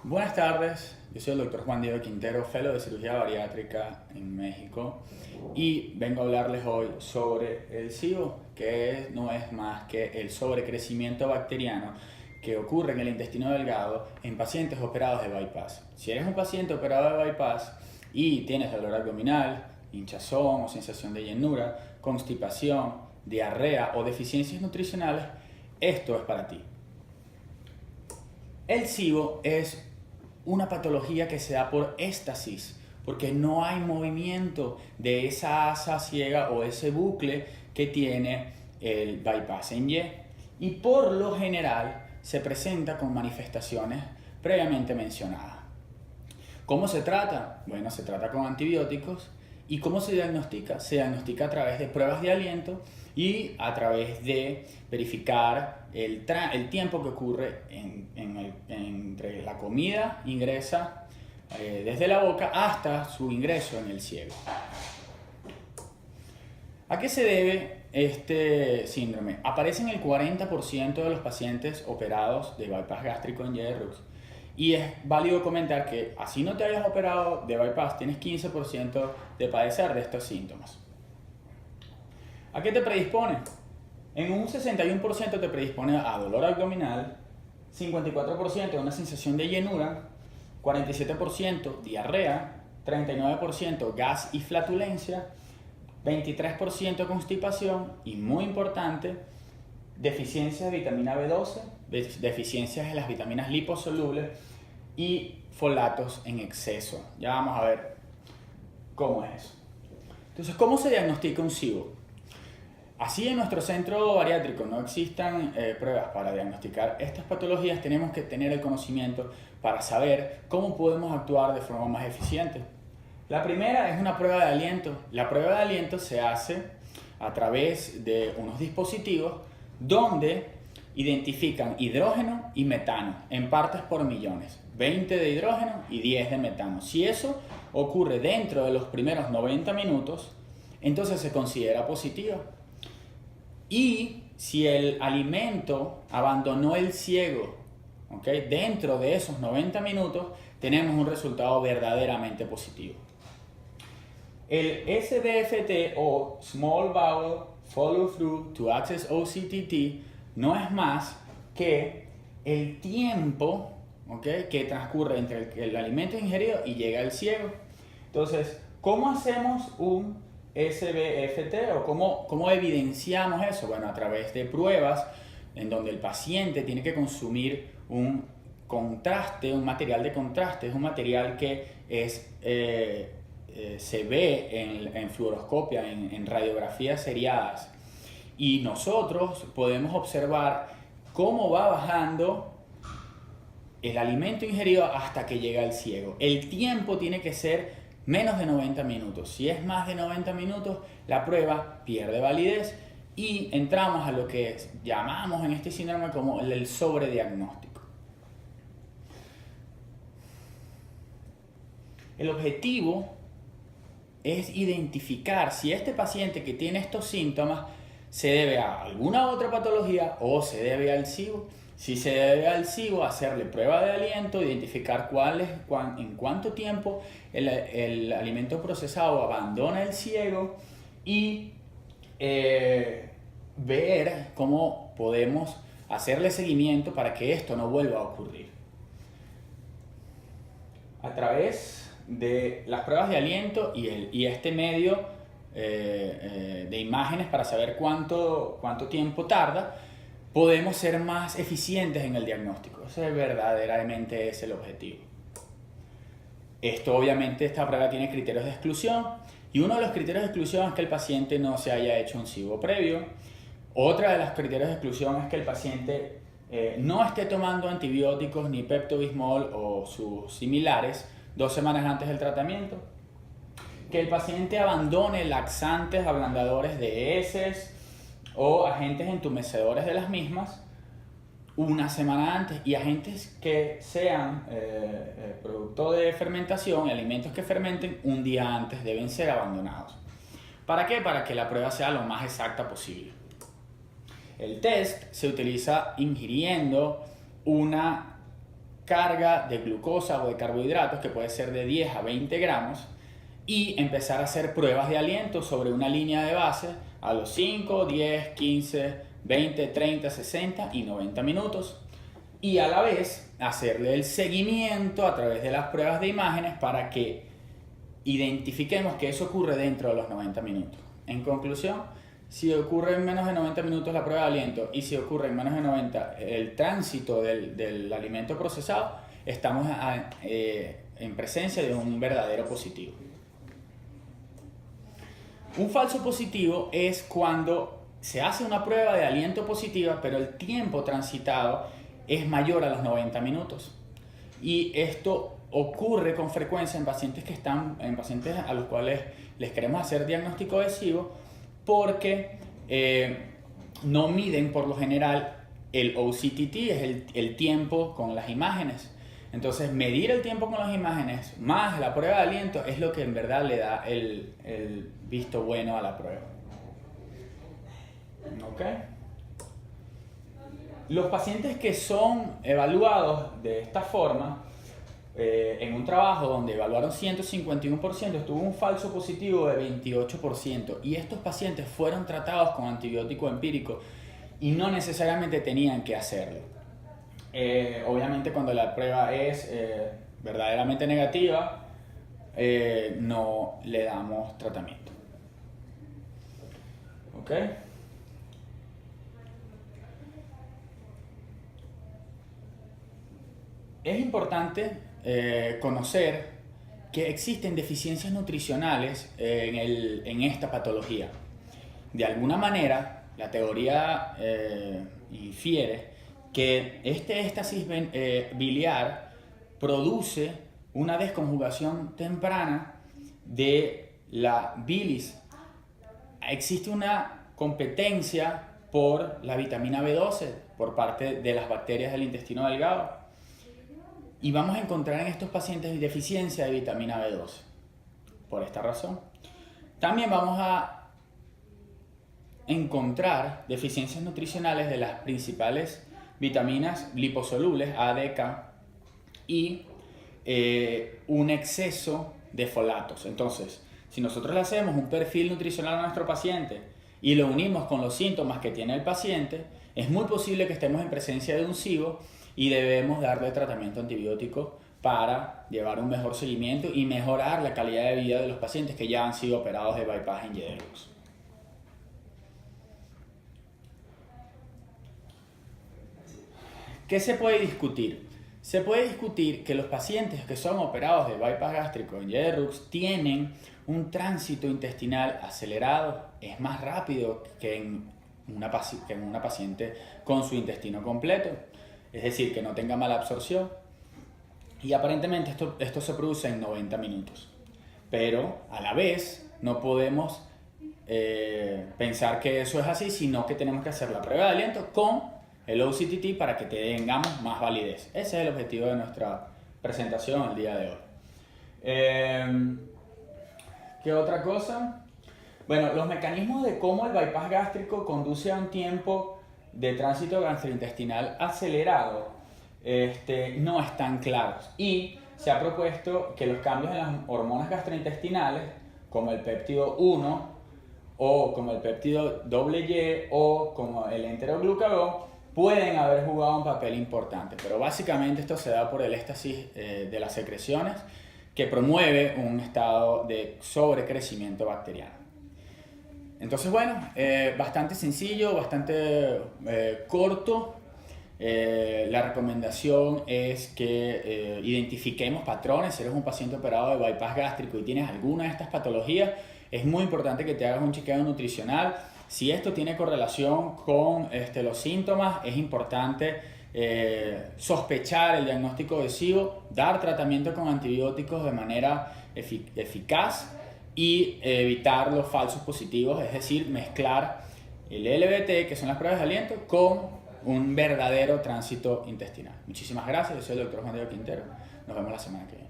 Buenas tardes, yo soy el doctor Juan Diego Quintero, fellow de cirugía bariátrica en México y vengo a hablarles hoy sobre el SIBO, que no es más que el sobrecrecimiento bacteriano que ocurre en el intestino delgado en pacientes operados de bypass. Si eres un paciente operado de bypass y tienes dolor abdominal, hinchazón o sensación de llenura, constipación, diarrea o deficiencias nutricionales, esto es para ti. El SIBO es una patología que se da por éstasis, porque no hay movimiento de esa asa ciega o ese bucle que tiene el bypass en Y. Y por lo general se presenta con manifestaciones previamente mencionadas. ¿Cómo se trata? Bueno, se trata con antibióticos. ¿Y cómo se diagnostica? Se diagnostica a través de pruebas de aliento y a través de verificar el tiempo que ocurre entre la comida ingresa desde la boca hasta su ingreso en el ciego. ¿A qué se debe este síndrome? Aparece en el 40% de los pacientes operados de bypass gástrico en Y-Rux. Y es válido comentar que así no te hayas operado de bypass, tienes 15% de padecer de estos síntomas. ¿A qué te predispone? En un 61% te predispone a dolor abdominal, 54% a una sensación de llenura, 47% diarrea, 39% gas y flatulencia, 23% constipación y, muy importante, deficiencias de vitamina B12, deficiencias de las vitaminas liposolubles y folatos en exceso. Ya vamos a ver cómo es eso. Entonces, ¿cómo se diagnostica un SIBO? Así en nuestro centro bariátrico no existan pruebas para diagnosticar estas patologías, tenemos que tener el conocimiento para saber cómo podemos actuar de forma más eficiente. La primera es una prueba de aliento. La prueba de aliento se hace a través de unos dispositivos donde identifican hidrógeno y metano en partes por millones, 20 de hidrógeno y 10 de metano. Si eso ocurre dentro de los primeros 90 minutos, entonces se considera positivo. Y si el alimento abandonó el ciego, dentro de esos 90 minutos, tenemos un resultado verdaderamente positivo. El SBFT o Small Bowel Follow Through to Access OCTT no es más que el tiempo que transcurre entre el alimento ingerido y llega al ciego. Entonces, ¿cómo hacemos un SBFT o cómo evidenciamos eso? Bueno, a través de pruebas en donde el paciente tiene que consumir un contraste, un material de contraste. Es un material que se ve en fluoroscopia, en radiografías seriadas. Y nosotros podemos observar cómo va bajando el alimento ingerido hasta que llega al ciego. El tiempo tiene que ser menos de 90 minutos. Si es más de 90 minutos, la prueba pierde validez y entramos a lo que llamamos en este síndrome como el sobrediagnóstico. El objetivo es identificar si este paciente que tiene estos síntomas se debe a alguna otra patología o se debe al SIBO. Si se debe al SIBO, hacerle prueba de aliento, identificar en cuánto tiempo el alimento procesado abandona el ciego y ver cómo podemos hacerle seguimiento para que esto no vuelva a ocurrir. A través de las pruebas de aliento y este medio de imágenes para saber cuánto tiempo tarda, podemos ser más eficientes en el diagnóstico. Ese verdaderamente es el objetivo. Esta prueba tiene criterios de exclusión y uno de los criterios de exclusión es que el paciente no se haya hecho un SIBO previo. Otra de los criterios de exclusión es que el paciente no esté tomando antibióticos ni Pepto-Bismol o sus similares 2 semanas antes del tratamiento. Que el paciente abandone laxantes, ablandadores de heces o agentes entumecedores de las mismas 1 semana antes, y agentes que sean producto de fermentación y alimentos que fermenten 1 día antes deben ser abandonados. ¿Para qué? Para que la prueba sea lo más exacta posible. El test se utiliza ingiriendo una carga de glucosa o de carbohidratos, que puede ser de 10 a 20 gramos, y empezar a hacer pruebas de aliento sobre una línea de base a los 5, 10, 15, 20, 30, 60 y 90 minutos. Y a la vez hacerle el seguimiento a través de las pruebas de imágenes para que identifiquemos que eso ocurre dentro de los 90 minutos. En conclusión, si ocurre en menos de 90 minutos la prueba de aliento y si ocurre en menos de 90 el tránsito del alimento procesado, estamos en presencia de un verdadero positivo. Un falso positivo es cuando se hace una prueba de aliento positiva, pero el tiempo transitado es mayor a los 90 minutos. Y esto ocurre con frecuencia en pacientes a los cuales les queremos hacer diagnóstico adhesivo porque no miden por lo general el OCTT, es el tiempo con las imágenes. Entonces, medir el tiempo con las imágenes más la prueba de aliento es lo que en verdad le da el visto bueno a la prueba. ¿Ok? Los pacientes que son evaluados de esta forma, en un trabajo donde evaluaron 151%, tuvo un falso positivo de 28%. Y estos pacientes fueron tratados con antibiótico empírico y no necesariamente tenían que hacerlo. Obviamente cuando la prueba es verdaderamente negativa, no le damos tratamiento. ¿Ok? Es importante conocer que existen deficiencias nutricionales en esta patología. De alguna manera, la teoría infiere que este éstasis biliar produce una desconjugación temprana de la bilis. Existe una competencia por la vitamina B12 por parte de las bacterias del intestino delgado. Y vamos a encontrar en estos pacientes deficiencia de vitamina B12. Por esta razón. También vamos a encontrar deficiencias nutricionales de las principales vitaminas liposolubles, A, D, K, y un exceso de folatos. Entonces, si nosotros le hacemos un perfil nutricional a nuestro paciente y lo unimos con los síntomas que tiene el paciente, es muy posible que estemos en presencia de un SIBO y debemos darle tratamiento antibiótico para llevar un mejor seguimiento y mejorar la calidad de vida de los pacientes que ya han sido operados de bypass en Yedlux. ¿Qué se puede discutir? Se puede discutir que los pacientes que son operados de bypass gástrico en Yedlux tienen un tránsito intestinal acelerado, es más rápido que en una paciente con su intestino completo. Es decir, que no tenga mala absorción. Y aparentemente esto se produce en 90 minutos. Pero a la vez no podemos pensar que eso es así, sino que tenemos que hacer la prueba de aliento con el OCTT para que tengamos más validez. Ese es el objetivo de nuestra presentación el día de hoy. ¿Qué otra cosa? Bueno, los mecanismos de cómo el bypass gástrico conduce a un tiempo de tránsito gastrointestinal acelerado no están claros, y se ha propuesto que los cambios en las hormonas gastrointestinales como el péptido 1 o como el péptido Y o como el enteroglucagón pueden haber jugado un papel importante, pero básicamente esto se da por el éxtasis de las secreciones que promueve un estado de sobrecrecimiento bacteriano. Entonces, bueno, bastante sencillo, bastante corto. La recomendación es que identifiquemos patrones. Si eres un paciente operado de bypass gástrico y tienes alguna de estas patologías, es muy importante que te hagas un chequeo nutricional. Si esto tiene correlación con los síntomas, es importante sospechar el diagnóstico adhesivo, dar tratamiento con antibióticos de manera eficaz y evitar los falsos positivos, es decir, mezclar el LBT, que son las pruebas de aliento, con un verdadero tránsito intestinal. Muchísimas gracias, yo soy el Dr. Juan Diego Quintero. Nos vemos la semana que viene.